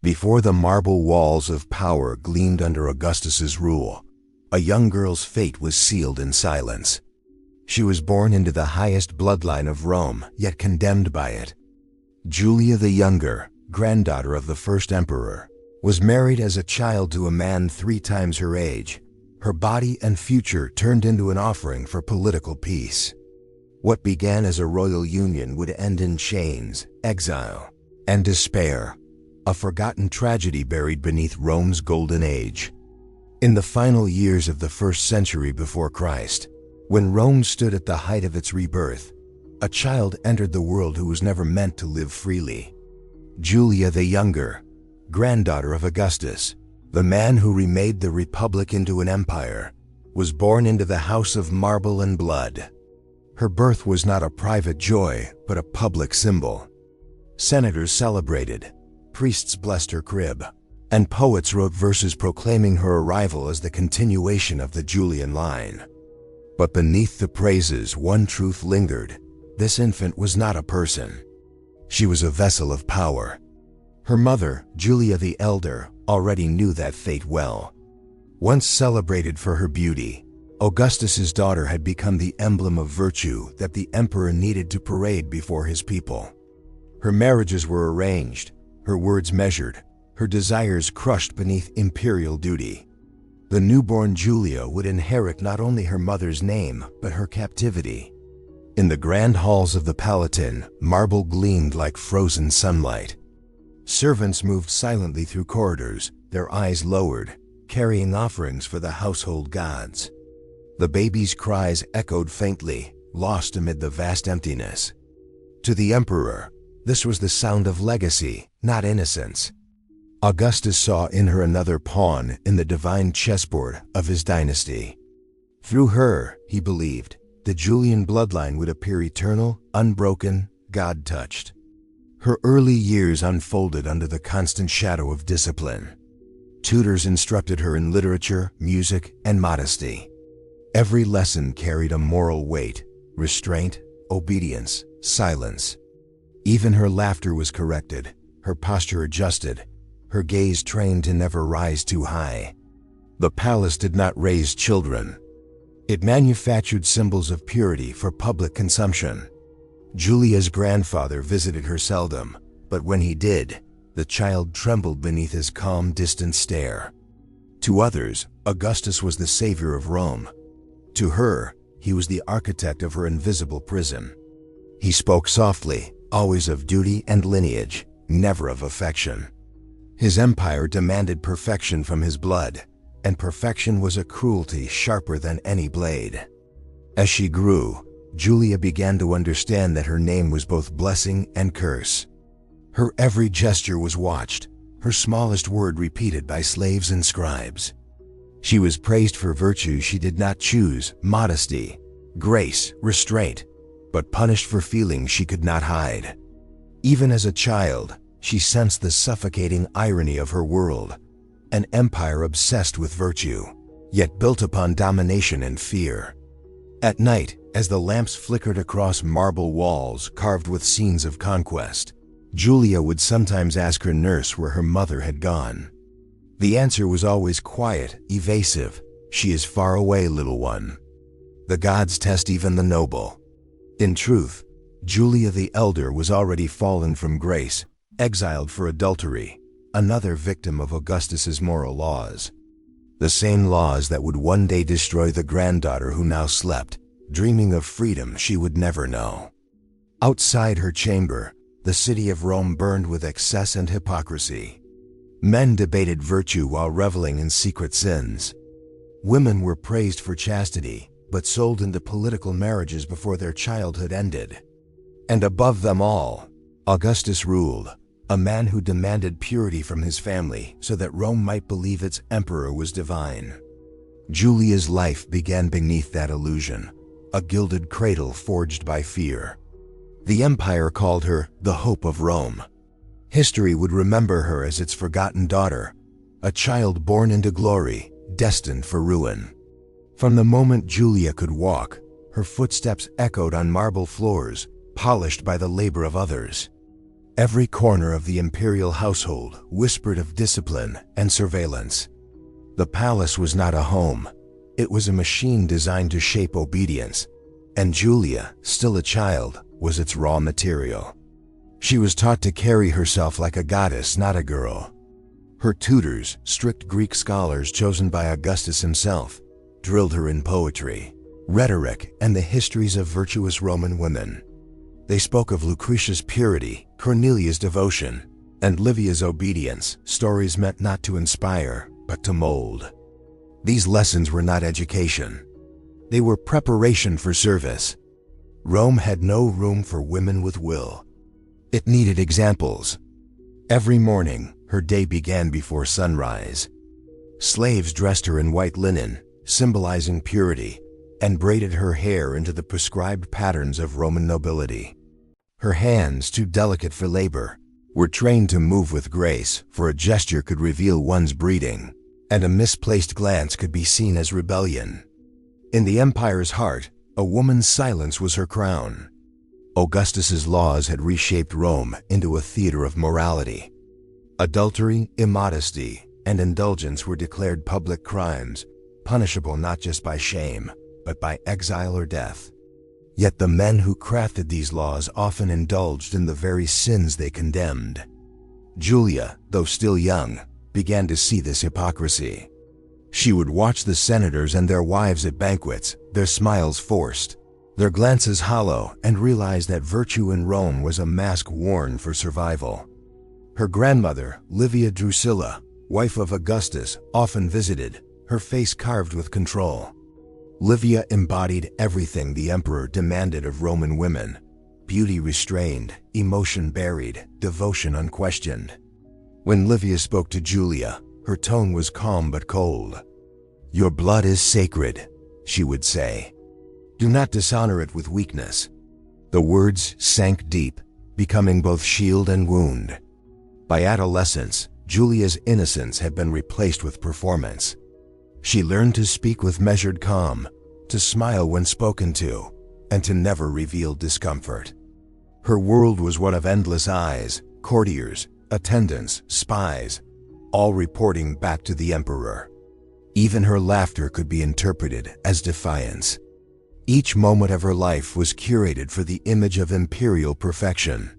Before the marble walls of power gleamed under Augustus's rule, a young girl's fate was sealed in silence. She was born into the highest bloodline of Rome, yet condemned by it. Julia the Younger, granddaughter of the first emperor, was married as a child to a man 3 times her age. Her body and future turned into an offering for political peace. What began as a royal union would end in chains, exile, and despair, a forgotten tragedy buried beneath Rome's golden age. In the final years of the 1st century before Christ, when Rome stood at the height of its rebirth, a child entered the world who was never meant to live freely. Julia the Younger, granddaughter of Augustus, the man who remade the Republic into an empire, was born into the house of marble and blood. Her birth was not a private joy, but a public symbol. Senators celebrated, priests blessed her crib, and poets wrote verses proclaiming her arrival as the continuation of the Julian line. But beneath the praises, one truth lingered: this infant was not a person. She was a vessel of power. Her mother, Julia the Elder, already knew that fate well. Once celebrated for her beauty, Augustus's daughter had become the emblem of virtue that the emperor needed to parade before his people. Her marriages were arranged, her words measured, her desires crushed beneath imperial duty. The newborn Julia would inherit not only her mother's name, but her captivity. In the grand halls of the Palatine, marble gleamed like frozen sunlight. Servants moved silently through corridors, their eyes lowered, carrying offerings for the household gods. The baby's cries echoed faintly, lost amid the vast emptiness. To the emperor, this was the sound of legacy, not innocence. Augustus saw in her another pawn in the divine chessboard of his dynasty. Through her, he believed, the Julian bloodline would appear eternal, unbroken, God-touched. Her early years unfolded under the constant shadow of discipline. Tutors instructed her in literature, music, and modesty. Every lesson carried a moral weight: restraint, obedience, silence. Even her laughter was corrected, her posture adjusted, her gaze trained to never rise too high. The palace did not raise children. It manufactured symbols of purity for public consumption. Julia's grandfather visited her seldom, but when he did, the child trembled beneath his calm, distant stare. To others, Augustus was the savior of Rome. To her, he was the architect of her invisible prison. He spoke softly, always of duty and lineage, never of affection. His empire demanded perfection from his blood, and perfection was a cruelty sharper than any blade. As she grew, Julia began to understand that her name was both blessing and curse. Her every gesture was watched, her smallest word repeated by slaves and scribes. She was praised for virtues she did not choose: modesty, grace, restraint, but punished for feelings she could not hide. Even as a child, she sensed the suffocating irony of her world: an empire obsessed with virtue, yet built upon domination and fear. At night, as the lamps flickered across marble walls carved with scenes of conquest, Julia would sometimes ask her nurse where her mother had gone. The answer was always quiet, evasive: "She is far away, little one." The gods test even the noble. In truth, Julia the Elder was already fallen from grace, exiled for adultery, another victim of Augustus's moral laws. The same laws that would one day destroy the granddaughter who now slept, dreaming of freedom she would never know. Outside her chamber, the city of Rome burned with excess and hypocrisy. Men debated virtue while reveling in secret sins. Women were praised for chastity, but sold into political marriages before their childhood ended. And above them all, Augustus ruled, a man who demanded purity from his family so that Rome might believe its emperor was divine. Julia's life began beneath that illusion, a gilded cradle forged by fear. The empire called her the hope of Rome. History would remember her as its forgotten daughter, a child born into glory, destined for ruin. From the moment Julia could walk, her footsteps echoed on marble floors, polished by the labor of others. Every corner of the imperial household whispered of discipline and surveillance. The palace was not a home. It was a machine designed to shape obedience, and Julia, still a child, was its raw material. She was taught to carry herself like a goddess, not a girl. Her tutors, strict Greek scholars chosen by Augustus himself, drilled her in poetry, rhetoric, and the histories of virtuous Roman women. They spoke of Lucretia's purity, Cornelia's devotion, and Livia's obedience, stories meant not to inspire, but to mold. These lessons were not education. They were preparation for service. Rome had no room for women with will. It needed examples. Every morning, her day began before sunrise. Slaves dressed her in white linen, symbolizing purity, and braided her hair into the prescribed patterns of Roman nobility. Her hands, too delicate for labor, were trained to move with grace, for a gesture could reveal one's breeding, and a misplaced glance could be seen as rebellion. In the empire's heart, a woman's silence was her crown. Augustus's laws had reshaped Rome into a theater of morality. Adultery, immodesty, and indulgence were declared public crimes, punishable not just by shame, but by exile or death. Yet the men who crafted these laws often indulged in the very sins they condemned. Julia, though still young, began to see this hypocrisy. She would watch the senators and their wives at banquets, their smiles forced, their glances hollow, and realize that virtue in Rome was a mask worn for survival. Her grandmother, Livia Drusilla, wife of Augustus, often visited, her face carved with control. Livia embodied everything the emperor demanded of Roman women: beauty restrained, emotion buried, devotion unquestioned. When Livia spoke to Julia, her tone was calm but cold. "Your blood is sacred," she would say. "Do not dishonor it with weakness." The words sank deep, becoming both shield and wound. By adolescence, Julia's innocence had been replaced with performance. She learned to speak with measured calm, to smile when spoken to, and to never reveal discomfort. Her world was one of endless eyes, courtiers, attendants, spies, all reporting back to the emperor. Even her laughter could be interpreted as defiance. Each moment of her life was curated for the image of imperial perfection.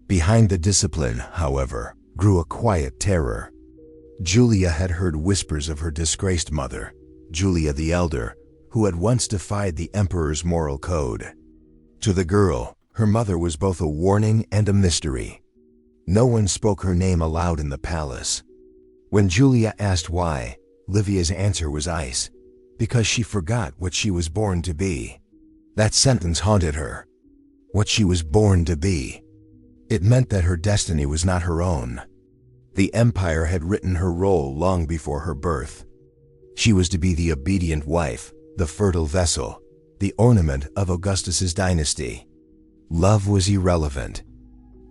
Behind the discipline, however, grew a quiet terror. Julia had heard whispers of her disgraced mother, Julia the Elder, who had once defied the emperor's moral code. To the girl, her mother was both a warning and a mystery. No one spoke her name aloud in the palace. When Julia asked why, Livia's answer was ice, because she forgot what she was born to be. That sentence haunted her. What she was born to be. It meant that her destiny was not her own. The empire had written her role long before her birth. She was to be the obedient wife, the fertile vessel, the ornament of Augustus's dynasty. Love was irrelevant.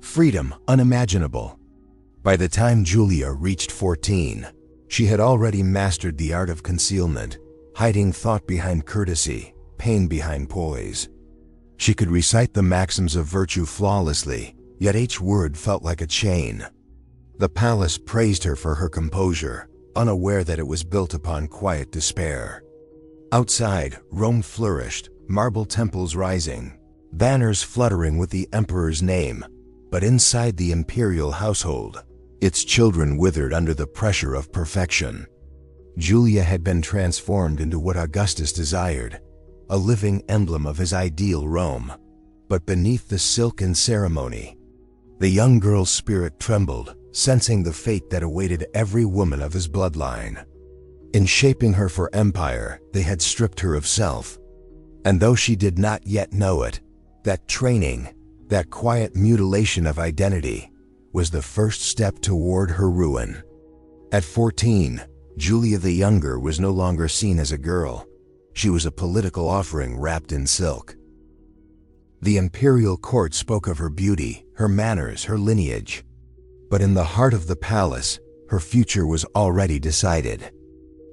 Freedom unimaginable. By the time Julia reached 14, she had already mastered the art of concealment, hiding thought behind courtesy, pain behind poise. She could recite the maxims of virtue flawlessly, yet each word felt like a chain. The palace praised her for her composure, unaware that it was built upon quiet despair. Outside, Rome flourished, marble temples rising, banners fluttering with the emperor's name, but inside the imperial household, its children withered under the pressure of perfection. Julia had been transformed into what Augustus desired, a living emblem of his ideal Rome. But beneath the silk and ceremony, the young girl's spirit trembled, sensing the fate that awaited every woman of his bloodline. In shaping her for empire, they had stripped her of self. And though she did not yet know it, that training, that quiet mutilation of identity, was the first step toward her ruin. At 14, Julia the Younger was no longer seen as a girl. She was a political offering wrapped in silk. The imperial court spoke of her beauty, her manners, her lineage. But in the heart of the palace, her future was already decided.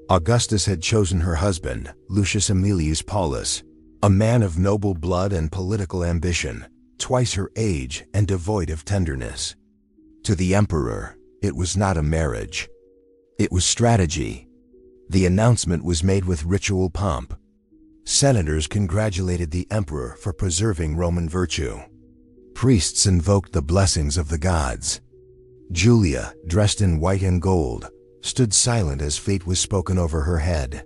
Augustus had chosen her husband, Lucius Aemilius Paulus, a man of noble blood and political ambition, twice her age and devoid of tenderness. To the emperor, it was not a marriage. It was strategy. The announcement was made with ritual pomp. Senators congratulated the emperor for preserving Roman virtue. Priests invoked the blessings of the gods. Julia, dressed in white and gold, stood silent as fate was spoken over her head.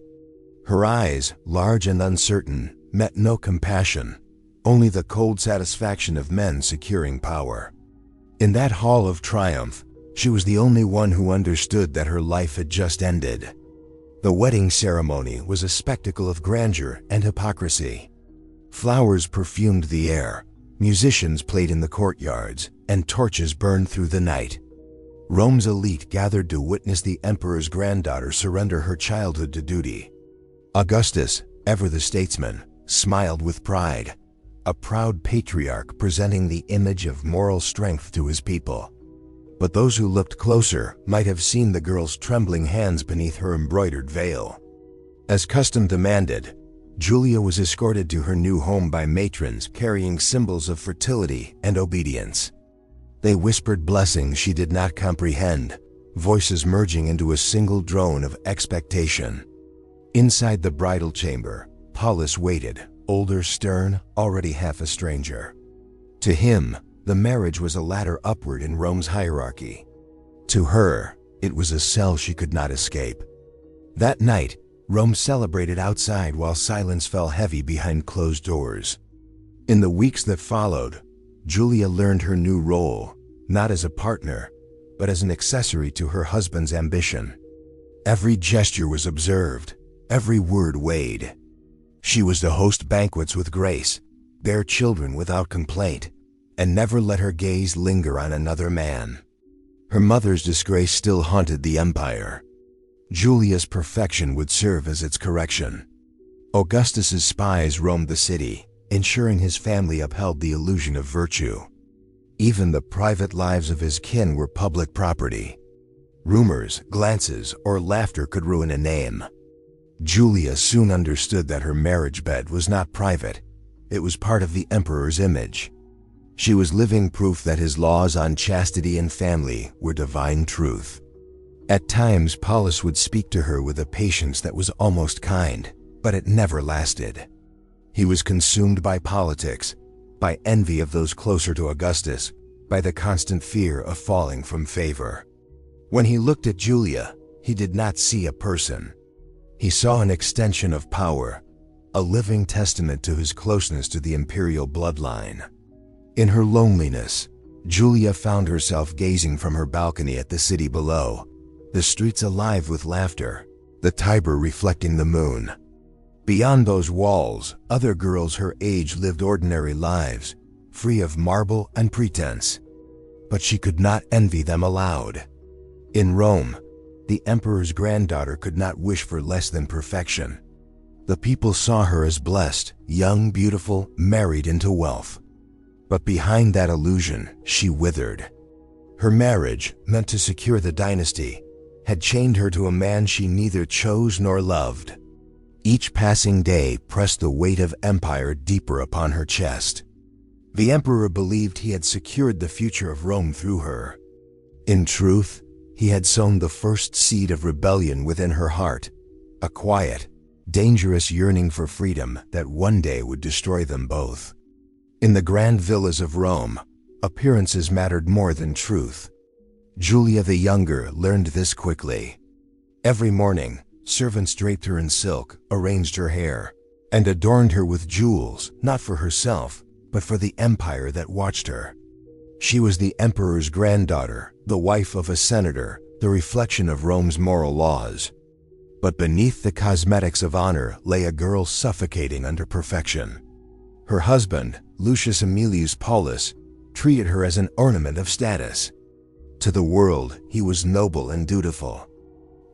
Her eyes, large and uncertain, met no compassion, only the cold satisfaction of men securing power. In that hall of triumph, she was the only one who understood that her life had just ended. The wedding ceremony was a spectacle of grandeur and hypocrisy. Flowers perfumed the air, musicians played in the courtyards, and torches burned through the night. Rome's elite gathered to witness the emperor's granddaughter surrender her childhood to duty. Augustus, ever the statesman, smiled with pride, a proud patriarch presenting the image of moral strength to his people. But those who looked closer might have seen the girl's trembling hands beneath her embroidered veil. As custom demanded, Julia was escorted to her new home by matrons carrying symbols of fertility and obedience. They whispered blessings she did not comprehend, voices merging into a single drone of expectation. Inside the bridal chamber, Paulus waited, older, stern, already half a stranger. To him, the marriage was a ladder upward in Rome's hierarchy. To her, it was a cell she could not escape. That night, Rome celebrated outside while silence fell heavy behind closed doors. In the weeks that followed, Julia learned her new role, not as a partner, but as an accessory to her husband's ambition. Every gesture was observed, every word weighed. She was to host banquets with grace, bear children without complaint, and never let her gaze linger on another man. Her mother's disgrace still haunted the empire. Julia's perfection would serve as its correction. Augustus's spies roamed the city, ensuring his family upheld the illusion of virtue. Even the private lives of his kin were public property. Rumors, glances, or laughter could ruin a name. Julia soon understood that her marriage bed was not private. It was part of the emperor's image. She was living proof that his laws on chastity and family were divine truth. At times, Paulus would speak to her with a patience that was almost kind, but it never lasted. He was consumed by politics, by envy of those closer to Augustus, by the constant fear of falling from favor. When he looked at Julia, he did not see a person. He saw an extension of power, a living testament to his closeness to the imperial bloodline. In her loneliness, Julia found herself gazing from her balcony at the city below, the streets alive with laughter, the Tiber reflecting the moon. Beyond those walls, other girls her age lived ordinary lives, free of marble and pretense. But she could not envy them aloud. In Rome, the emperor's granddaughter could not wish for less than perfection. The people saw her as blessed, young, beautiful, married into wealth. But behind that illusion, she withered. Her marriage, meant to secure the dynasty, had chained her to a man she neither chose nor loved. Each passing day pressed the weight of empire deeper upon her chest. The emperor believed he had secured the future of Rome through her. In truth, he had sown the first seed of rebellion within her heart, a quiet, dangerous yearning for freedom that one day would destroy them both. In the grand villas of Rome, appearances mattered more than truth. Julia the Younger learned this quickly. Every morning, servants draped her in silk, arranged her hair, and adorned her with jewels, not for herself, but for the empire that watched her. She was the emperor's granddaughter, the wife of a senator, the reflection of Rome's moral laws. But beneath the cosmetics of honor lay a girl suffocating under perfection. Her husband, Lucius Aemilius Paulus, treated her as an ornament of status. To the world, he was noble and dutiful.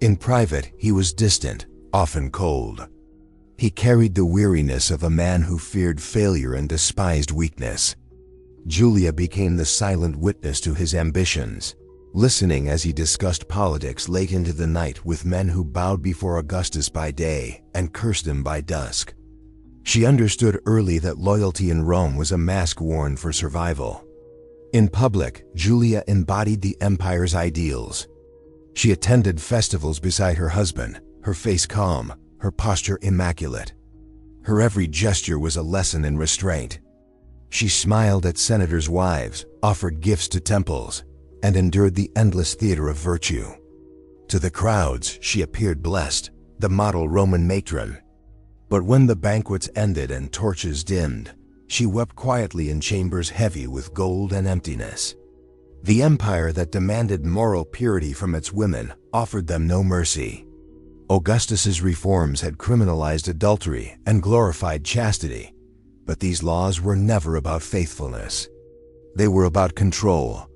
In private, he was distant, often cold. He carried the weariness of a man who feared failure and despised weakness. Julia became the silent witness to his ambitions, listening as he discussed politics late into the night with men who bowed before Augustus by day and cursed him by dusk. She understood early that loyalty in Rome was a mask worn for survival. In public, Julia embodied the empire's ideals. She attended festivals beside her husband, her face calm, her posture immaculate. Her every gesture was a lesson in restraint. She smiled at senators' wives, offered gifts to temples, and endured the endless theater of virtue. To the crowds, she appeared blessed, the model Roman matron. But when the banquets ended and torches dimmed, she wept quietly in chambers heavy with gold and emptiness. The empire that demanded moral purity from its women offered them no mercy. Augustus's reforms had criminalized adultery and glorified chastity, but these laws were never about faithfulness. They were about control.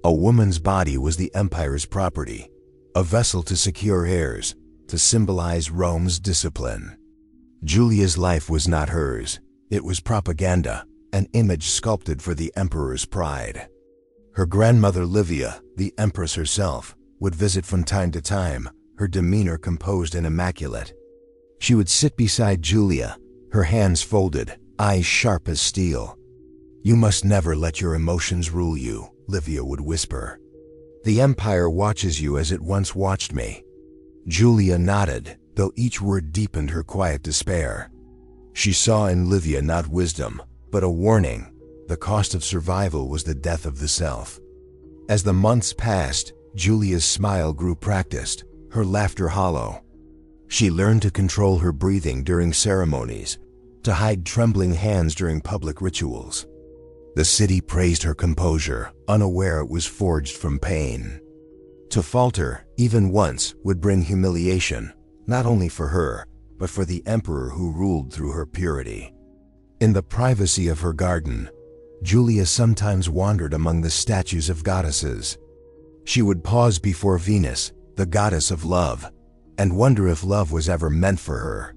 A woman's body was the empire's property, a vessel to secure heirs, to symbolize Rome's discipline. Julia's life was not hers. It was propaganda, an image sculpted for the emperor's pride. Her grandmother Livia, the empress herself, would visit from time to time, her demeanor composed and immaculate. She would sit beside Julia, her hands folded, eyes sharp as steel. "You must never let your emotions rule you," Livia would whisper. "The empire watches you as it once watched me." Julia nodded, though each word deepened her quiet despair. She saw in Livia not wisdom, but a warning. The cost of survival was the death of the self. As the months passed, Julia's smile grew practiced, her laughter hollow. She learned to control her breathing during ceremonies, to hide trembling hands during public rituals. The city praised her composure, unaware it was forged from pain. To falter, even once, would bring humiliation, not only for her, but for the emperor who ruled through her purity. In the privacy of her garden, Julia sometimes wandered among the statues of goddesses. She would pause before Venus, the goddess of love, and wonder if love was ever meant for her.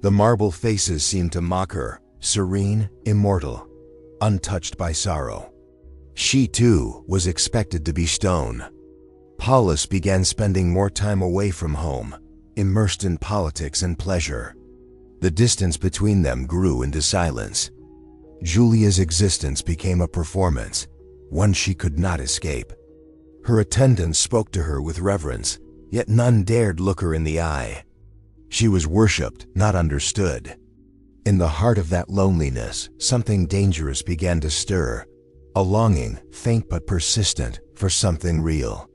The marble faces seemed to mock her, serene, immortal, untouched by sorrow. She, too, was expected to be stone. Paulus began spending more time away from home, immersed in politics and pleasure. The distance between them grew into silence. Julia's existence became a performance, one she could not escape. Her attendants spoke to her with reverence, yet none dared look her in the eye. She was worshipped, not understood. In the heart of that loneliness, something dangerous began to stir, a longing, faint but persistent, for something real.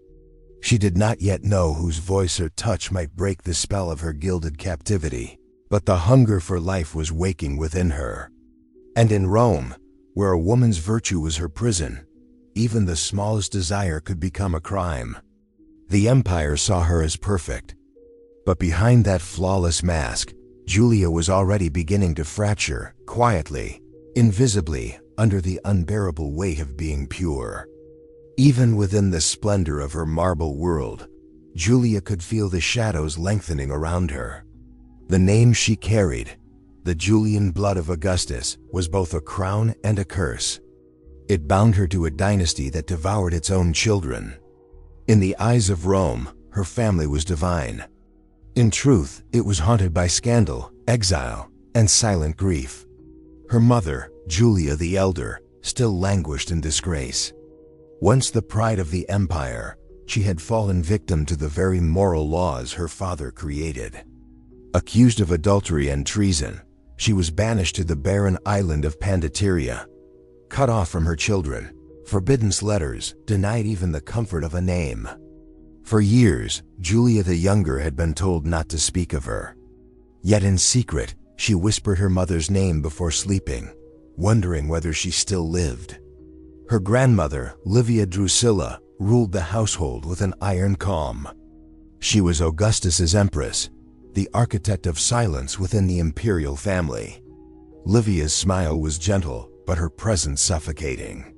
She did not yet know whose voice or touch might break the spell of her gilded captivity, but the hunger for life was waking within her. And in Rome, where a woman's virtue was her prison, even the smallest desire could become a crime. The empire saw her as perfect, but behind that flawless mask, Julia was already beginning to fracture, quietly, invisibly, under the unbearable weight of being pure. Even within the splendor of her marble world, Julia could feel the shadows lengthening around her. The name she carried, the Julian blood of Augustus, was both a crown and a curse. It bound her to a dynasty that devoured its own children. In the eyes of Rome, her family was divine. In truth, it was haunted by scandal, exile, and silent grief. Her mother, Julia the Elder, still languished in disgrace. Once the pride of the empire, she had fallen victim to the very moral laws her father created. Accused of adultery and treason, she was banished to the barren island of Pandateria, cut off from her children, forbidden letters, denied even the comfort of a name. For years, Julia the Younger had been told not to speak of her. Yet in secret, she whispered her mother's name before sleeping, wondering whether she still lived. Her grandmother, Livia Drusilla, ruled the household with an iron calm. She was Augustus's empress, the architect of silence within the imperial family. Livia's smile was gentle, but her presence suffocating.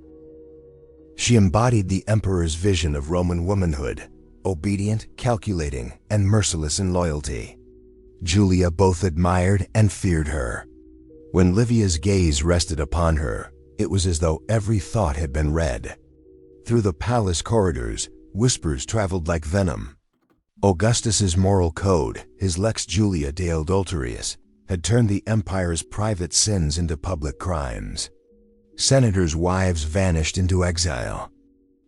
She embodied the emperor's vision of Roman womanhood, obedient, calculating, and merciless in loyalty. Julia both admired and feared her. When Livia's gaze rested upon her, it was as though every thought had been read. Through the palace corridors, whispers traveled like venom. Augustus's moral code, his lex Julia de adulteriis, had turned the empire's private sins into public crimes. Senators' wives vanished into exile.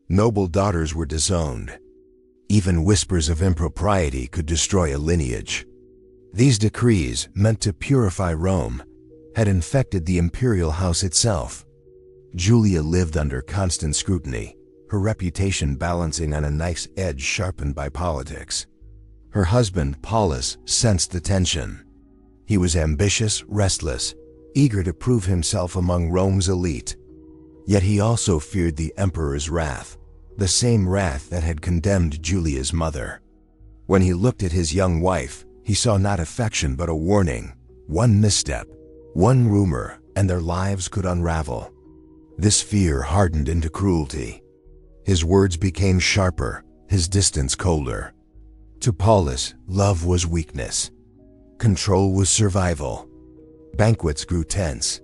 Noble daughters were disowned. Even whispers of impropriety could destroy a lineage. These decrees, meant to purify Rome, had infected the imperial house itself. Julia lived under constant scrutiny, her reputation balancing on a knife's edge sharpened by politics. Her husband, Paulus, sensed the tension. He was ambitious, restless, eager to prove himself among Rome's elite. Yet he also feared the emperor's wrath, the same wrath that had condemned Julia's mother. When he looked at his young wife, he saw not affection but a warning. One misstep, one rumor, and their lives could unravel. This fear hardened into cruelty. His words became sharper, his distance colder. To Paulus, love was weakness. Control was survival. Banquets grew tense.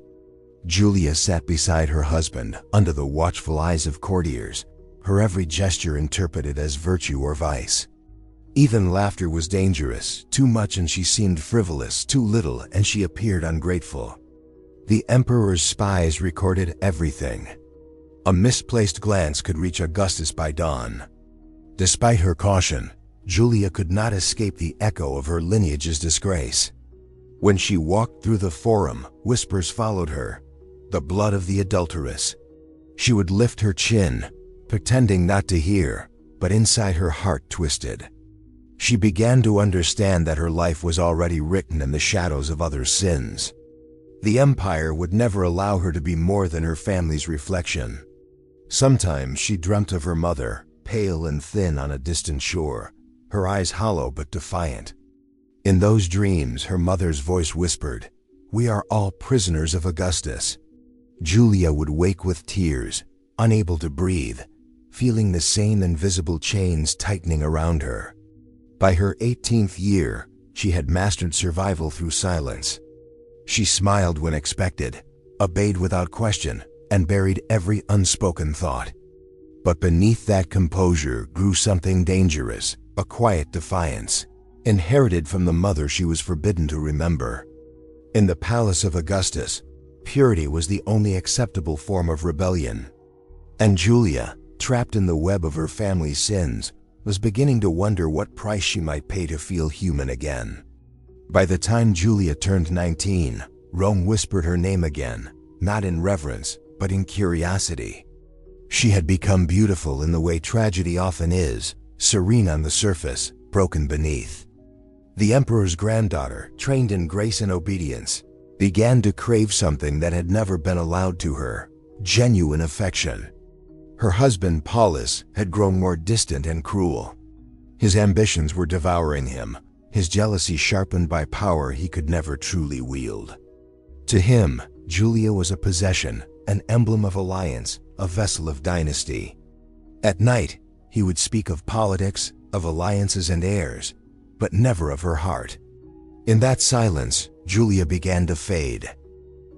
Julia sat beside her husband, under the watchful eyes of courtiers, her every gesture interpreted as virtue or vice. Even laughter was dangerous, too much and she seemed frivolous, too little and she appeared ungrateful. The emperor's spies recorded everything. A misplaced glance could reach Augustus by dawn. Despite her caution, Julia could not escape the echo of her lineage's disgrace. When she walked through the forum, whispers followed her. The blood of the adulteress. She would lift her chin, pretending not to hear, but inside her heart twisted. She began to understand that her life was already written in the shadows of others' sins. The empire would never allow her to be more than her family's reflection. Sometimes she dreamt of her mother, pale and thin on a distant shore, her eyes hollow but defiant. In those dreams, her mother's voice whispered, "We are all prisoners of Augustus." Julia would wake with tears, unable to breathe, feeling the same invisible chains tightening around her. By her 18th year, she had mastered survival through silence. She smiled when expected, obeyed without question, and buried every unspoken thought. But beneath that composure grew something dangerous, a quiet defiance, inherited from the mother she was forbidden to remember. In the palace of Augustus, purity was the only acceptable form of rebellion. And Julia, trapped in the web of her family's sins, was beginning to wonder what price she might pay to feel human again. By the time Julia turned 19, Rome whispered her name again, not in reverence, but in curiosity. She had become beautiful in the way tragedy often is, serene on the surface, broken beneath. The emperor's granddaughter, trained in grace and obedience, began to crave something that had never been allowed to her: genuine affection. Her husband, Paulus, had grown more distant and cruel. His ambitions were devouring him, his jealousy sharpened by power he could never truly wield. To him, Julia was a possession, an emblem of alliance, a vessel of dynasty. At night, he would speak of politics, of alliances and heirs, but never of her heart. In that silence, Julia began to fade.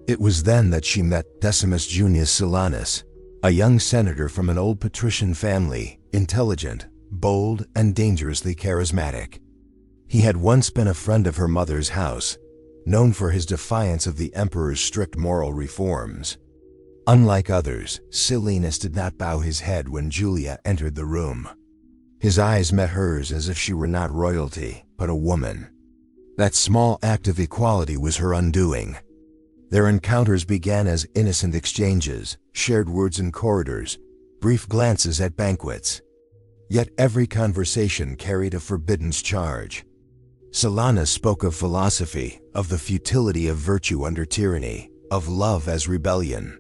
It was then that she met Decimus Junius Silanus, a young senator from an old patrician family, intelligent, bold, and dangerously charismatic. He had once been a friend of her mother's house, known for his defiance of the emperor's strict moral reforms. Unlike others, Silanus did not bow his head when Julia entered the room. His eyes met hers as if she were not royalty, but a woman. That small act of equality was her undoing. Their encounters began as innocent exchanges, shared words in corridors, brief glances at banquets. Yet every conversation carried a forbidden charge. Silanus spoke of philosophy, of the futility of virtue under tyranny, of love as rebellion.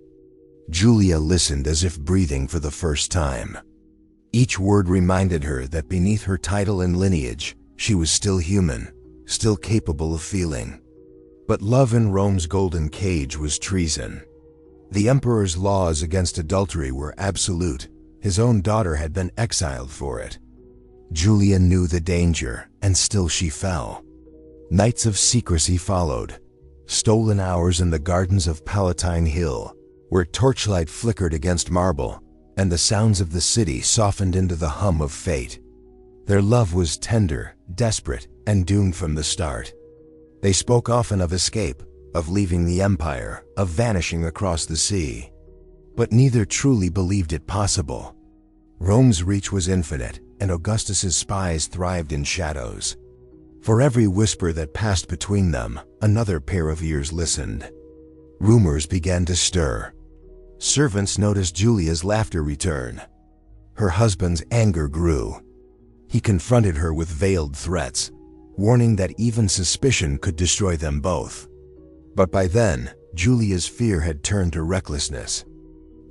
Julia listened as if breathing for the first time. Each word reminded her that beneath her title and lineage, she was still human, still capable of feeling. But love in Rome's golden cage was treason. The emperor's laws against adultery were absolute. His own daughter had been exiled for it. Julia knew the danger, and still she fell. Nights of secrecy followed. Stolen hours in the gardens of Palatine Hill, where torchlight flickered against marble, and the sounds of the city softened into the hum of fate. Their love was tender, desperate, and doomed from the start. They spoke often of escape, of leaving the empire, of vanishing across the sea. But neither truly believed it possible. Rome's reach was infinite, and Augustus's spies thrived in shadows. For every whisper that passed between them, another pair of ears listened. Rumors began to stir. Servants noticed Julia's laughter return. Her husband's anger grew. He confronted her with veiled threats, warning that even suspicion could destroy them both. But by then, Julia's fear had turned to recklessness.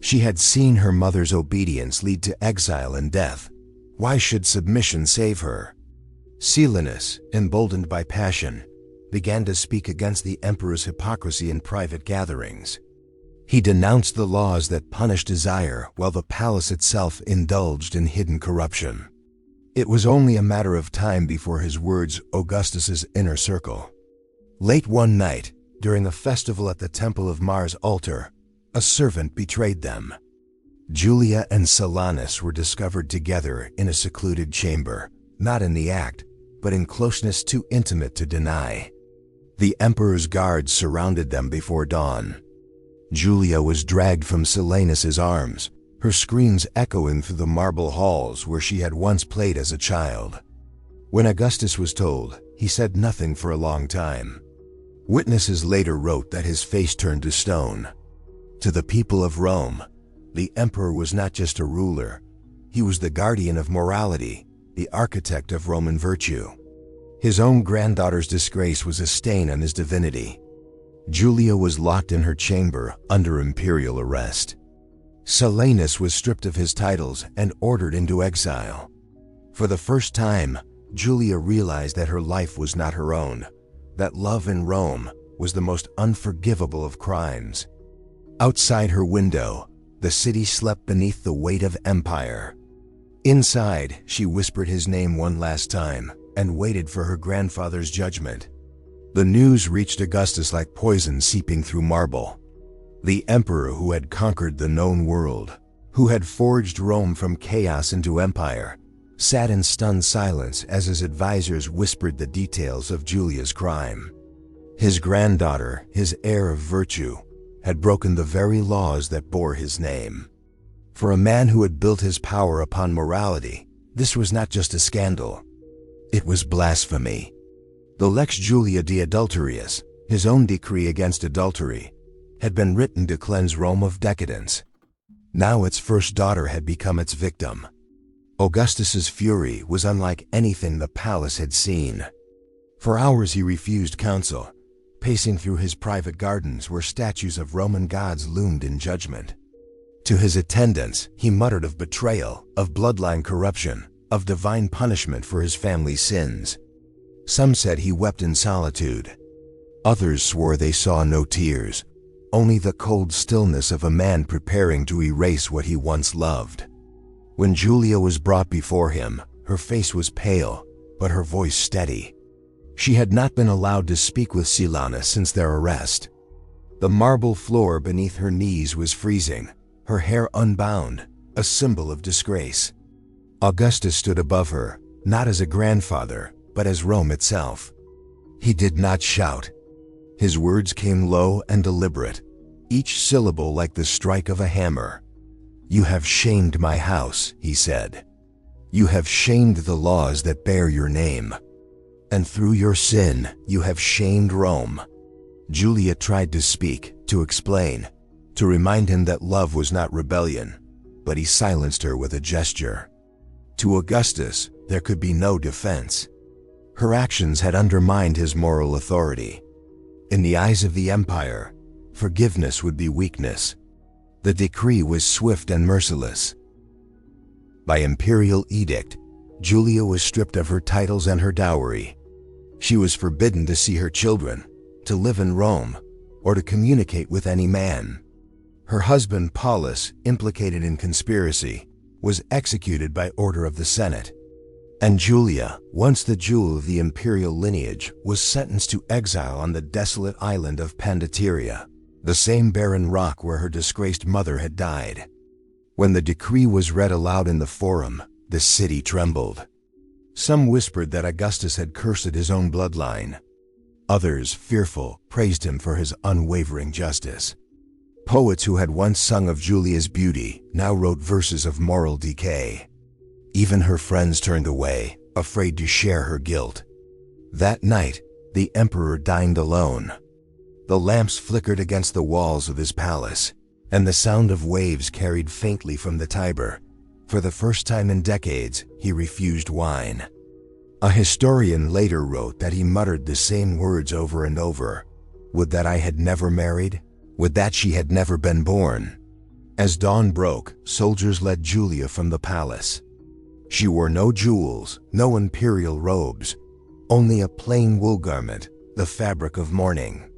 She had seen her mother's obedience lead to exile and death. Why should submission save her? Silenus, emboldened by passion, began to speak against the emperor's hypocrisy in private gatherings. He denounced the laws that punished desire while the palace itself indulged in hidden corruption. It was only a matter of time before his words Augustus's inner circle. Late one night, during a festival at the Temple of Mars' altar, a servant betrayed them. Julia and Silanus were discovered together in a secluded chamber, not in the act, but in closeness too intimate to deny. The emperor's guards surrounded them before dawn. Julia was dragged from Silanus's arms, her screams echoing through the marble halls where she had once played as a child. When Augustus was told, he said nothing for a long time. Witnesses later wrote that his face turned to stone. To the people of Rome, the emperor was not just a ruler. He was the guardian of morality, the architect of Roman virtue. His own granddaughter's disgrace was a stain on his divinity. Julia was locked in her chamber under imperial arrest. Silanus was stripped of his titles and ordered into exile. For the first time, Julia realized that her life was not her own, that love in Rome was the most unforgivable of crimes. Outside her window, the city slept beneath the weight of empire. Inside, she whispered his name one last time and waited for her grandfather's judgment. The news reached Augustus like poison seeping through marble. The emperor who had conquered the known world, who had forged Rome from chaos into empire, sat in stunned silence as his advisors whispered the details of Julia's crime. His granddaughter, his heir of virtue, had broken the very laws that bore his name. For a man who had built his power upon morality, this was not just a scandal. It was blasphemy. The Lex Julia de Adulterius, his own decree against adultery, had been written to cleanse Rome of decadence. Now its first daughter had become its victim. Augustus's fury was unlike anything the palace had seen. For hours he refused counsel, pacing through his private gardens where statues of Roman gods loomed in judgment. To his attendants, he muttered of betrayal, of bloodline corruption, of divine punishment for his family's sins. Some said he wept in solitude. Others swore they saw no tears, only the cold stillness of a man preparing to erase what he once loved. When Julia was brought before him, her face was pale, but her voice steady. She had not been allowed to speak with Silanus since their arrest. The marble floor beneath her knees was freezing, her hair unbound, a symbol of disgrace. Augustus stood above her, not as a grandfather, but as Rome itself. He did not shout. His words came low and deliberate, each syllable like the strike of a hammer. "You have shamed my house," he said. "You have shamed the laws that bear your name. And through your sin, you have shamed Rome." Julia tried to speak, to explain, to remind him that love was not rebellion, but he silenced her with a gesture. To Augustus, there could be no defense. Her actions had undermined his moral authority. In the eyes of the empire, forgiveness would be weakness. The decree was swift and merciless. By imperial edict, Julia was stripped of her titles and her dowry. She was forbidden to see her children, to live in Rome, or to communicate with any man. Her husband Paulus, implicated in conspiracy, was executed by order of the Senate. And Julia, once the jewel of the imperial lineage, was sentenced to exile on the desolate island of Pandateria, the same barren rock where her disgraced mother had died. When the decree was read aloud in the forum, the city trembled. Some whispered that Augustus had cursed his own bloodline. Others, fearful, praised him for his unwavering justice. Poets who had once sung of Julia's beauty now wrote verses of moral decay. Even her friends turned away, afraid to share her guilt. That night, the emperor dined alone. The lamps flickered against the walls of his palace, and the sound of waves carried faintly from the Tiber. For the first time in decades, he refused wine. A historian later wrote that he muttered the same words over and over. Would that I had never married? Would that she had never been born? As dawn broke, soldiers led Julia from the palace. She wore no jewels, no imperial robes, only a plain wool garment, the fabric of mourning.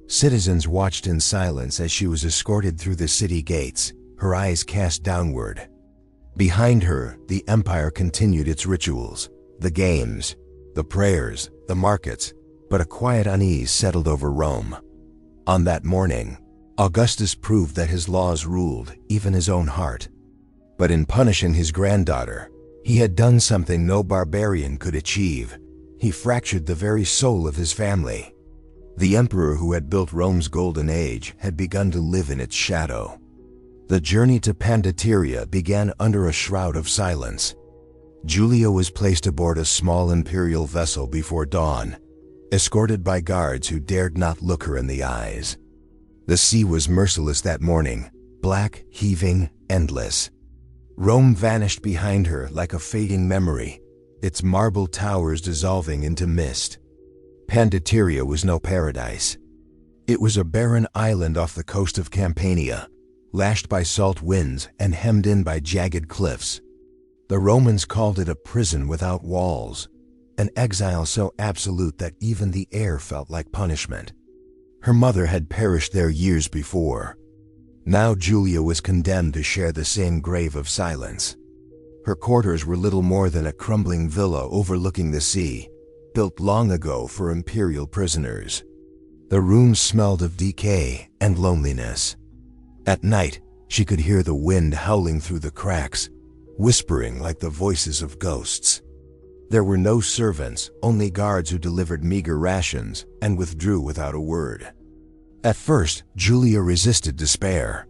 Citizens watched in silence as she was escorted through the city gates, her eyes cast downward. Behind her, the empire continued its rituals, the games, the prayers, the markets, but a quiet unease settled over Rome. On that morning, Augustus proved that his laws ruled even his own heart. But in punishing his granddaughter, he had done something no barbarian could achieve. He fractured the very soul of his family. The emperor who had built Rome's golden age had begun to live in its shadow. The journey to Pandateria began under a shroud of silence. Julia was placed aboard a small imperial vessel before dawn, escorted by guards who dared not look her in the eyes. The sea was merciless that morning, black, heaving, endless. Rome vanished behind her like a fading memory, its marble towers dissolving into mist. Pandateria was no paradise. It was a barren island off the coast of Campania, lashed by salt winds and hemmed in by jagged cliffs. The Romans called it a prison without walls, an exile so absolute that even the air felt like punishment. Her mother had perished there years before. Now Julia was condemned to share the same grave of silence. Her quarters were little more than a crumbling villa overlooking the sea, built long ago for imperial prisoners. The rooms smelled of decay and loneliness. At night, she could hear the wind howling through the cracks, whispering like the voices of ghosts. There were no servants, only guards who delivered meager rations and withdrew without a word. At first, Julia resisted despair.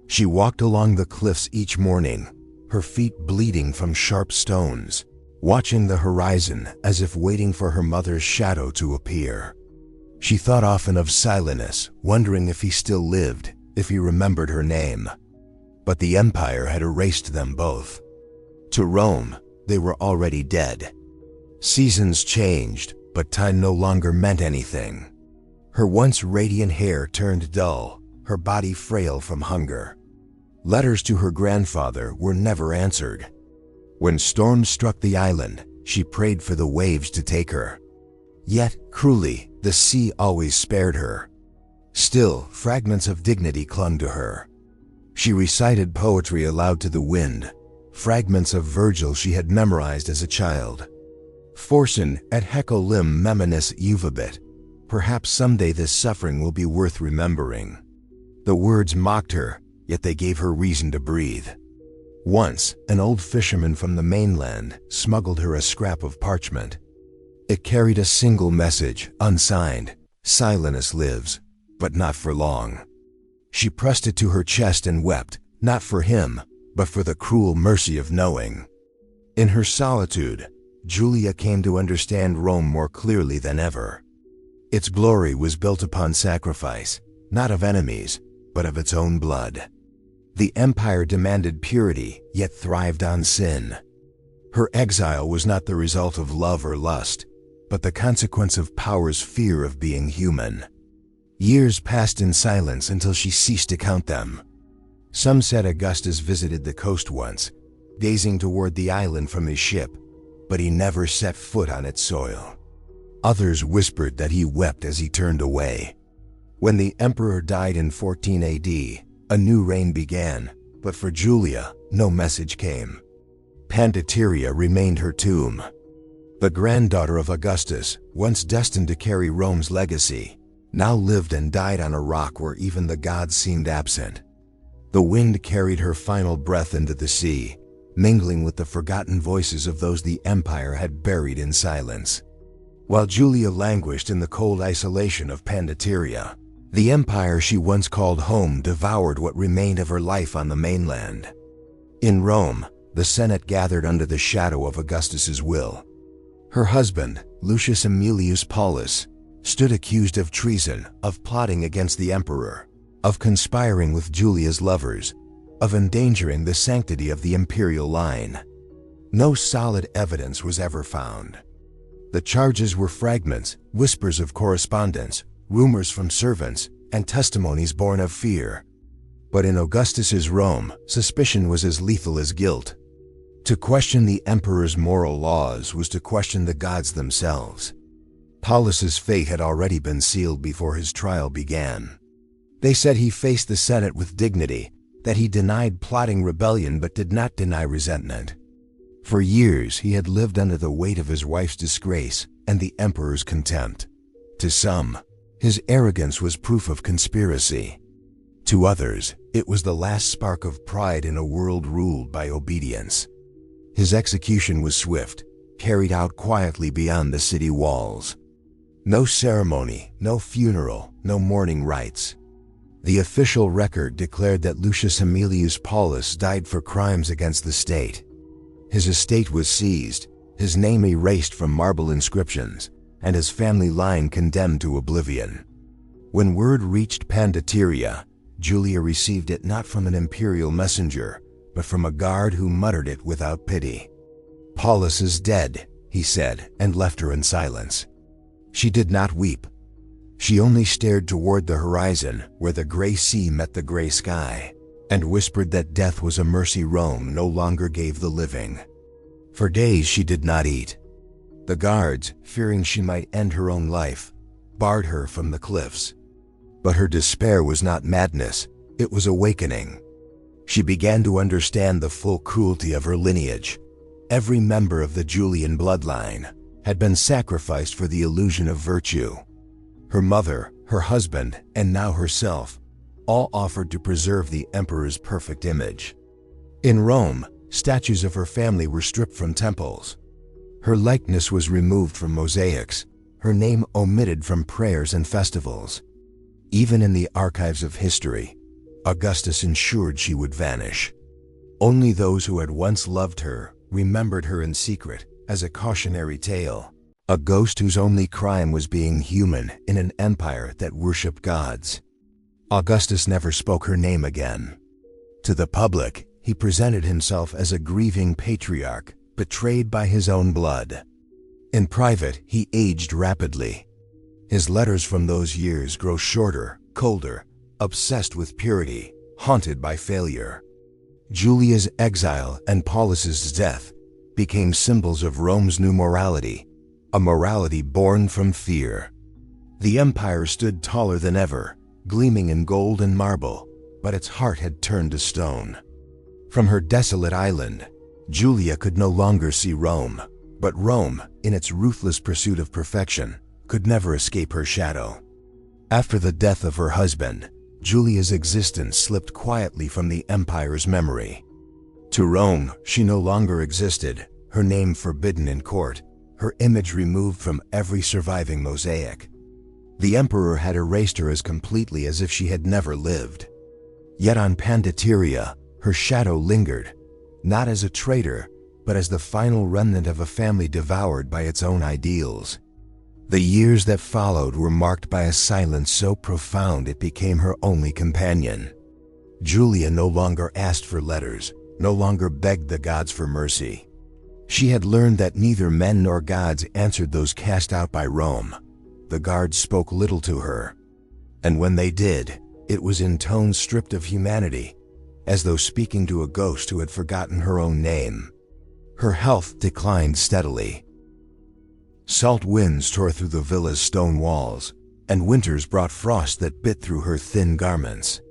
She walked along the cliffs each morning, her feet bleeding from sharp stones, watching the horizon as if waiting for her mother's shadow to appear. She thought often of Silenus, wondering if he still lived, if he remembered her name. But the empire had erased them both. To Rome, they were already dead. Seasons changed, but time no longer meant anything. Her once radiant hair turned dull, her body frail from hunger. Letters to her grandfather were never answered. When storms struck the island, she prayed for the waves to take her. Yet, cruelly, the sea always spared her. Still, fragments of dignity clung to her. She recited poetry aloud to the wind, fragments of Virgil she had memorized as a child. Forsen et hecolim meminus juvabit. Perhaps someday this suffering will be worth remembering. The words mocked her, yet they gave her reason to breathe. Once, an old fisherman from the mainland smuggled her a scrap of parchment. It carried a single message, unsigned: Silenus lives, but not for long. She pressed it to her chest and wept, not for him, but for the cruel mercy of knowing. In her solitude, Julia came to understand Rome more clearly than ever. Its glory was built upon sacrifice, not of enemies, but of its own blood. The empire demanded purity, yet thrived on sin. Her exile was not the result of love or lust, but the consequence of power's fear of being human. Years passed in silence until she ceased to count them. Some said Augustus visited the coast once, gazing toward the island from his ship, but he never set foot on its soil. Others whispered that he wept as he turned away. When the emperor died in 14 AD, a new reign began, but for Julia, no message came. Pandateria remained her tomb. The granddaughter of Augustus, once destined to carry Rome's legacy, now lived and died on a rock where even the gods seemed absent. The wind carried her final breath into the sea, mingling with the forgotten voices of those the empire had buried in silence. While Julia languished in the cold isolation of Pandateria, The empire she once called home devoured what remained of her life on the mainland. In Rome, the Senate gathered under the shadow of Augustus's will. Her husband, Lucius Aemilius Paulus, stood accused of treason, of plotting against the emperor, of conspiring with Julia's lovers, of endangering the sanctity of the imperial line. No solid evidence was ever found. The charges were fragments, whispers of correspondence, rumors from servants, and testimonies born of fear. But in Augustus's Rome, suspicion was as lethal as guilt. To question the emperor's moral laws was to question the gods themselves. Paulus's fate had already been sealed before his trial began. They said he faced the Senate with dignity, that he denied plotting rebellion but did not deny resentment. For years he had lived under the weight of his wife's disgrace and the emperor's contempt. To some, his arrogance was proof of conspiracy. To others, it was the last spark of pride in a world ruled by obedience. His execution was swift, carried out quietly beyond the city walls. No ceremony, no funeral, no mourning rites. The official record declared that Lucius Aemilius Paulus died for crimes against the state. His estate was seized, his name erased from marble inscriptions, and his family line condemned to oblivion. When word reached Pandateria, Julia received it not from an imperial messenger, but from a guard who muttered it without pity. "Paulus is dead," he said, and left her in silence. She did not weep. She only stared toward the horizon, where the gray sea met the gray sky, and whispered that death was a mercy Rome no longer gave the living. For days she did not eat. The guards, fearing she might end her own life, barred her from the cliffs. But her despair was not madness, it was awakening. She began to understand the full cruelty of her lineage. Every member of the Julian bloodline had been sacrificed for the illusion of virtue. Her mother, her husband, and now herself, all offered to preserve the emperor's perfect image. In Rome, statues of her family were stripped from temples. Her likeness was removed from mosaics, her name omitted from prayers and festivals. Even in the archives of history, Augustus ensured she would vanish. Only those who had once loved her remembered her in secret as a cautionary tale, a ghost whose only crime was being human in an empire that worshipped gods. Augustus never spoke her name again. To the public, he presented himself as a grieving patriarch, betrayed by his own blood. In private, he aged rapidly. His letters from those years grow shorter, colder, obsessed with purity, haunted by failure. Julia's exile and Paulus's death became symbols of Rome's new morality, a morality born from fear. The empire stood taller than ever, gleaming in gold and marble, but its heart had turned to stone. From her desolate island, Julia could no longer see Rome, but Rome, in its ruthless pursuit of perfection, could never escape her shadow. After the death of her husband, Julia's existence slipped quietly from the empire's memory. To Rome, she no longer existed, her name forbidden in court, her image removed from every surviving mosaic. The emperor had erased her as completely as if she had never lived. Yet on Pandateria, her shadow lingered, not as a traitor, but as the final remnant of a family devoured by its own ideals. The years that followed were marked by a silence so profound it became her only companion. Julia no longer asked for letters, no longer begged the gods for mercy. She had learned that neither men nor gods answered those cast out by Rome. The guards spoke little to her, and when they did, it was in tones stripped of humanity, as though speaking to a ghost who had forgotten her own name. Her health declined steadily. Salt winds tore through the villa's stone walls, and winters brought frost that bit through her thin garments.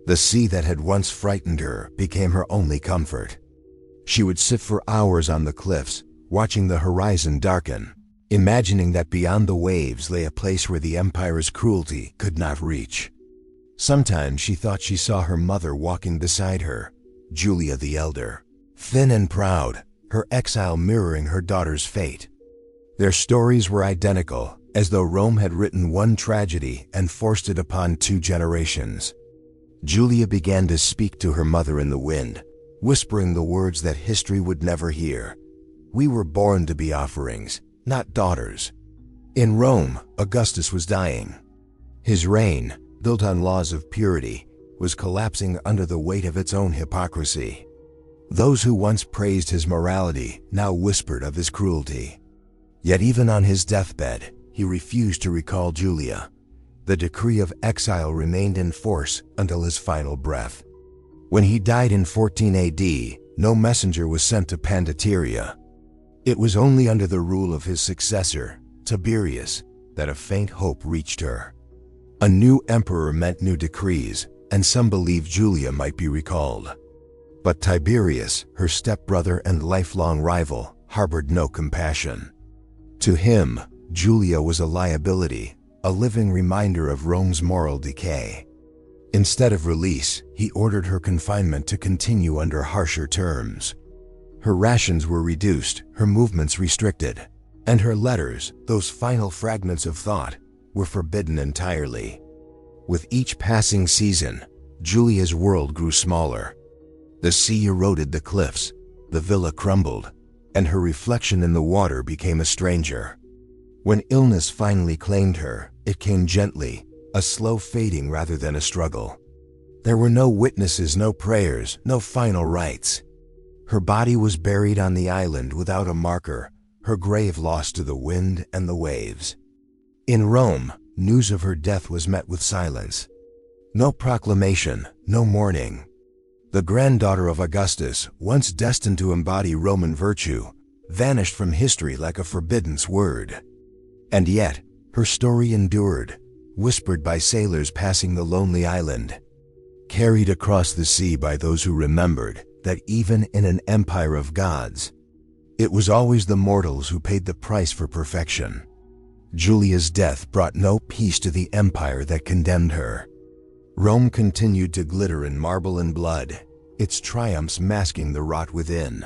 The sea that had once frightened her became her only comfort. She would sit for hours on the cliffs, watching the horizon darken, imagining that beyond the waves lay a place where the empire's cruelty could not reach. Sometimes she thought she saw her mother walking beside her, Julia the elder, thin and proud, her exile mirroring her daughter's fate. Their stories were identical, as though Rome had written one tragedy and forced it upon 2 generations. Julia began to speak to her mother in the wind, whispering the words that history would never hear. "We were born to be offerings, not daughters." In Rome, Augustus was dying. His reign, built on laws of purity, was collapsing under the weight of its own hypocrisy. Those who once praised his morality now whispered of his cruelty. Yet even on his deathbed, he refused to recall Julia. The decree of exile remained in force until his final breath. When he died in 14 AD, no messenger was sent to Pandateria. It was only under the rule of his successor, Tiberius, that a faint hope reached her. A new emperor meant new decrees, and some believed Julia might be recalled. But Tiberius, her stepbrother and lifelong rival, harbored no compassion. To him, Julia was a liability, a living reminder of Rome's moral decay. Instead of release, he ordered her confinement to continue under harsher terms. Her rations were reduced, her movements restricted, and her letters, those final fragments of thought, were forbidden entirely. With each passing season, Julia's world grew smaller. The sea eroded the cliffs, the villa crumbled, and her reflection in the water became a stranger. When illness finally claimed her, it came gently, a slow fading rather than a struggle. There were no witnesses, no prayers, no final rites. Her body was buried on the island without a marker, her grave lost to the wind and the waves. In Rome, news of her death was met with silence. No proclamation, no mourning. The granddaughter of Augustus, once destined to embody Roman virtue, vanished from history like a forbidden word. And yet, her story endured, whispered by sailors passing the lonely island, carried across the sea by those who remembered that even in an empire of gods, it was always the mortals who paid the price for perfection. Julia's death brought no peace to the empire that condemned her. Rome continued to glitter in marble and blood, its triumphs masking the rot within.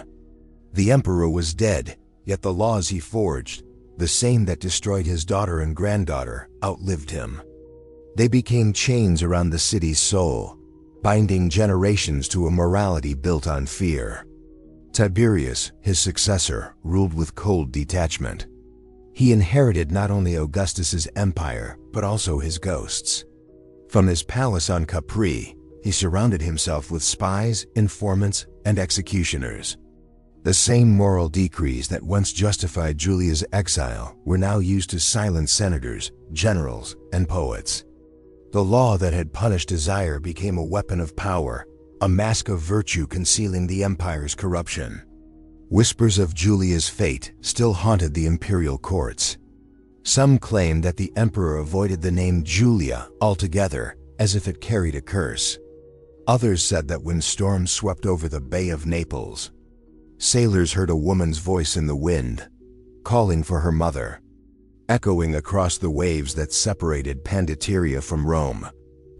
The emperor was dead, yet the laws he forged, the same that destroyed his daughter and granddaughter, outlived him. They became chains around the city's soul, binding generations to a morality built on fear. Tiberius, his successor, ruled with cold detachment. He inherited not only Augustus's empire, but also his ghosts. From his palace on Capri, he surrounded himself with spies, informants, and executioners. The same moral decrees that once justified Julia's exile were now used to silence senators, generals, and poets. The law that had punished desire became a weapon of power, a mask of virtue concealing the empire's corruption. Whispers of Julia's fate still haunted the imperial courts. Some claimed that the emperor avoided the name Julia altogether, as if it carried a curse. Others said that when storms swept over the Bay of Naples, sailors heard a woman's voice in the wind, calling for her mother. Echoing across the waves that separated Pandateria from Rome,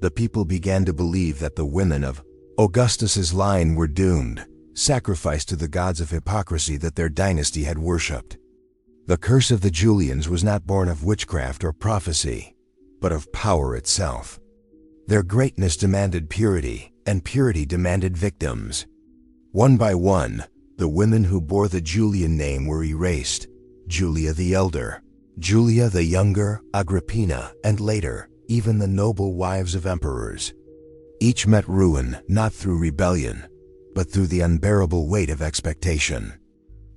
the people began to believe that the women of Augustus's line were doomed, sacrificed to the gods of hypocrisy that their dynasty had worshipped. The curse of the Julians was not born of witchcraft or prophecy, but of power itself. Their greatness demanded purity, and purity demanded victims. One by one, the women who bore the Julian name were erased: Julia the Elder, Julia the Younger, Agrippina, and later, even the noble wives of emperors. Each met ruin not through rebellion, but through the unbearable weight of expectation.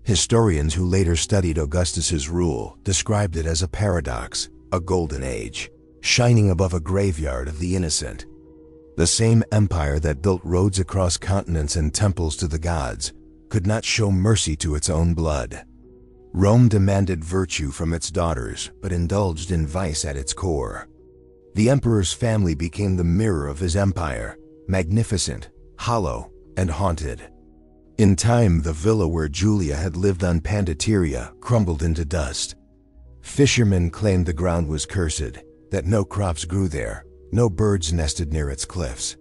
Historians who later studied Augustus's rule described it as a paradox, a golden age, shining above a graveyard of the innocent. The same empire that built roads across continents and temples to the gods could not show mercy to its own blood. Rome demanded virtue from its daughters, but indulged in vice at its core. The emperor's family became the mirror of his empire, magnificent, hollow, and haunted. In time, the villa where Julia had lived on Pandateria crumbled into dust. Fishermen claimed the ground was cursed, that no crops grew there, no birds nested near its cliffs.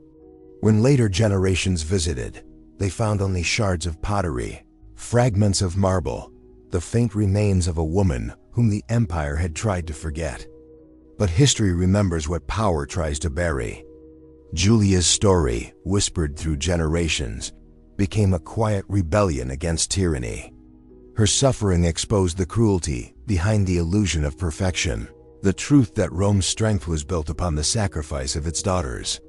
When later generations visited, they found only shards of pottery, fragments of marble, the faint remains of a woman whom the empire had tried to forget. But history remembers what power tries to bury. Julia's story, whispered through generations, became a quiet rebellion against tyranny. Her suffering exposed the cruelty behind the illusion of perfection, the truth that Rome's strength was built upon the sacrifice of its daughters.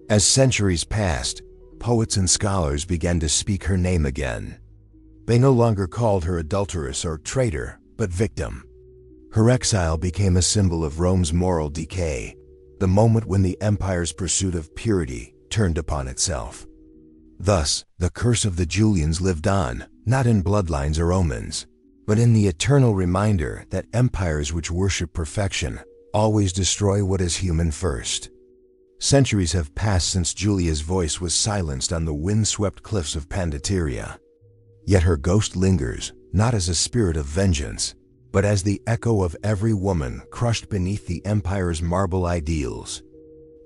As centuries passed, poets and scholars began to speak her name again. They no longer called her adulteress or traitor, but victim. Her exile became a symbol of Rome's moral decay, the moment when the empire's pursuit of purity turned upon itself. Thus, the curse of the Julians lived on, not in bloodlines or omens, but in the eternal reminder that empires which worship perfection always destroy what is human first. Centuries have passed since Julia's voice was silenced on the wind-swept cliffs of Pandateria. Yet her ghost lingers, not as a spirit of vengeance, but as the echo of every woman crushed beneath the empire's marble ideals.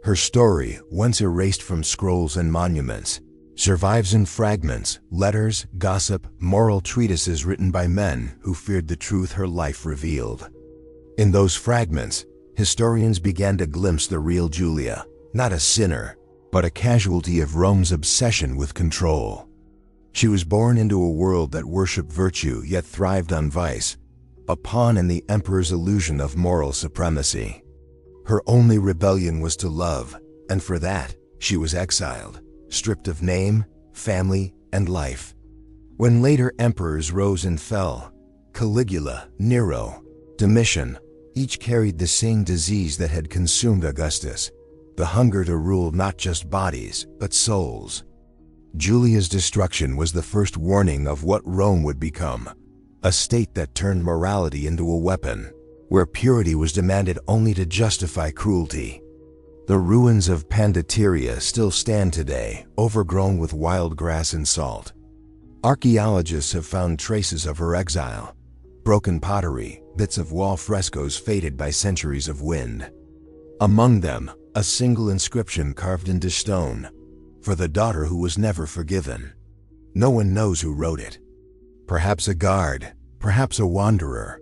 Her story, once erased from scrolls and monuments, survives in fragments, letters, gossip, moral treatises written by men who feared the truth her life revealed. In those fragments, historians began to glimpse the real Julia, not a sinner, but a casualty of Rome's obsession with control. She was born into a world that worshipped virtue yet thrived on vice, a pawn in the emperor's illusion of moral supremacy. Her only rebellion was to love, and for that, she was exiled, stripped of name, family, and life. When later emperors rose and fell, Caligula, Nero, Domitian, each carried the same disease that had consumed Augustus, the hunger to rule not just bodies, but souls. Julia's destruction was the first warning of what Rome would become, a state that turned morality into a weapon, where purity was demanded only to justify cruelty. The ruins of Pandateria still stand today, overgrown with wild grass and salt. Archaeologists have found traces of her exile, broken pottery, bits of wall frescoes faded by centuries of wind. Among them, a single inscription carved into stone, for the daughter who was never forgiven. No one knows who wrote it. Perhaps a guard, perhaps a wanderer.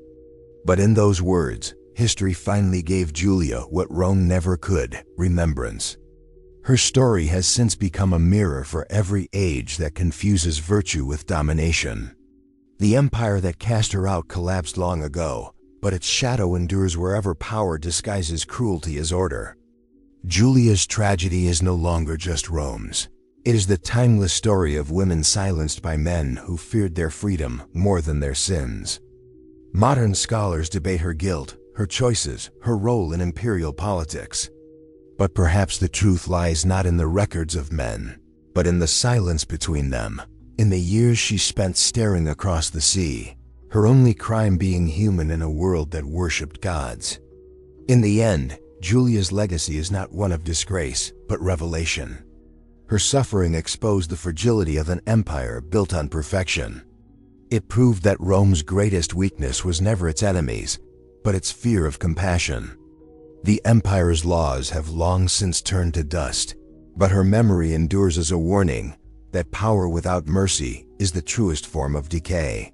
But in those words, history finally gave Julia what Rome never could: remembrance. Her story has since become a mirror for every age that confuses virtue with domination. The empire that cast her out collapsed long ago, but its shadow endures wherever power disguises cruelty as order. Julia's tragedy is no longer just Rome's. It is the timeless story of women silenced by men who feared their freedom more than their sins. Modern scholars debate her guilt, her choices, her role in imperial politics. But perhaps the truth lies not in the records of men, but in the silence between them, in the years she spent staring across the sea, her only crime being human in a world that worshipped gods. In the end, Julia's legacy is not one of disgrace, but revelation. Her suffering exposed the fragility of an empire built on perfection. It proved that Rome's greatest weakness was never its enemies, but its fear of compassion. The empire's laws have long since turned to dust, but her memory endures as a warning that power without mercy is the truest form of decay.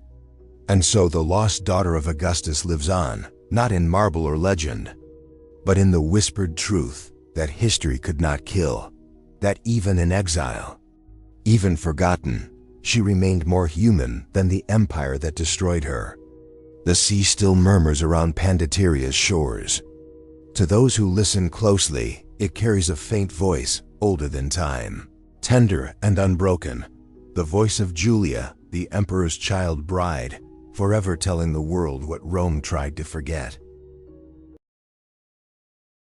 And so the lost daughter of Augustus lives on, not in marble or legend, but in the whispered truth that history could not kill, that even in exile, even forgotten, she remained more human than the empire that destroyed her. The sea still murmurs around Pandateria's shores. To those who listen closely, it carries a faint voice, older than time, tender and unbroken, the voice of Julia, the emperor's child bride, forever telling the world what Rome tried to forget.